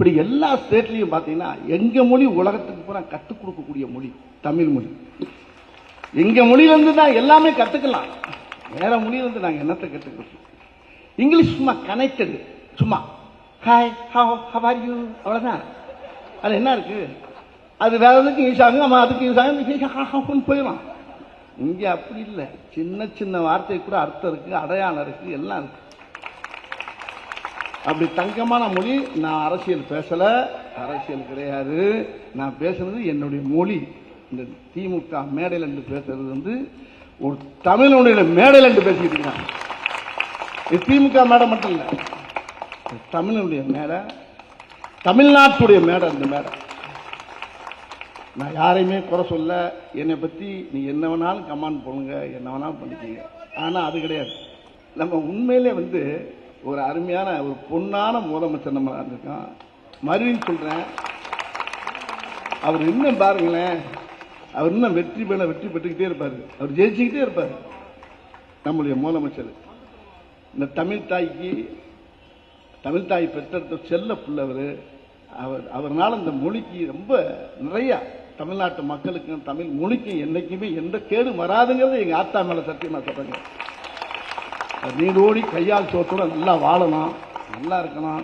இப்படி எல்லா ஸ்டேட்லையும் பார்த்தீங்கன்னா எங்க மொழி உலகத்துக்கு பூரா கற்றுக் கொடுக்கக்கூடிய மொழி தமிழ் மொழி. எங்க மொழியிலிருந்து தான் எல்லாமே கற்றுக்கலாம். வேற மொழியிலிருந்து நாங்கள் என்னத்தை கற்றுக்கிறோம்? இங்கிலீஷ் சும்மா கனெக்டடு, சும்மா ஹாய் ஹவ் ஆர் யூ, அவ்வளோதான். அது என்ன இருக்கு? அது வேற எதுக்கு யூஸ் ஆகும், நம்ம அதுக்கு யூஸ் ஆகும் போயிடலாம். இங்கே அப்படி இல்லை. சின்ன சின்ன வார்த்தை கூட அர்த்தம் இருக்கு, அடையாளம் இருக்கு, எல்லாம் இருக்கு. அப்படி தங்கமான மொழி. நான் அரசியல் பேசல, அரசியல் கிடையாது. நான் பேசுறது என்னுடைய மொழி. இந்த திமுக மேடையில் என்று பேசுறது வந்து ஒரு தமிழுடைய மேடையில் என்று பேசிக்கிட்டு இருக்காங்க. இது திமுக மேடை மட்டும் இல்லை, தமிழுடைய மேடை, தமிழ்நாட்டுடைய மேடை. அந்த மேடை நான் யாரையுமே குறை சொல்ல. என்னை பற்றி நீ என்ன வேணாலும் கமெண்ட் பண்ணுங்க, என்ன வேணாலும் பண்ணிக்கீங்க. ஆனால் அது கிடையாது. நம்ம உண்மையிலே வந்து ஒரு அருமையான ஒரு பொன்னான முதலமைச்சர் நம்ம இருக்கான். மறுபடியும் சொல்றேன், அவர் இன்னும் பாருங்களேன், அவர் இன்னும் வெற்றி பெற்றுக்கிட்டே இருப்பாரு, அவர் ஜெயிச்சுக்கிட்டே இருப்பாரு. நம்முடைய முதலமைச்சர் இந்த தமிழ் தாய் பெற்றெடுத்த செல்ல பிள்ளவர். அவர்னால இந்த மொழிக்கு ரொம்ப நிறைய தமிழ்நாட்டு மக்களுக்கும் தமிழ் மொழிக்கும் என்னைக்குமே எந்த கேடு வராதுங்கிறது எங்க ஆத்தா மேல சத்தியமா சொல்றேங்க. நீடோடி கையால் சோத்தோட நல்லா வாழணும், நல்லா இருக்கணும்.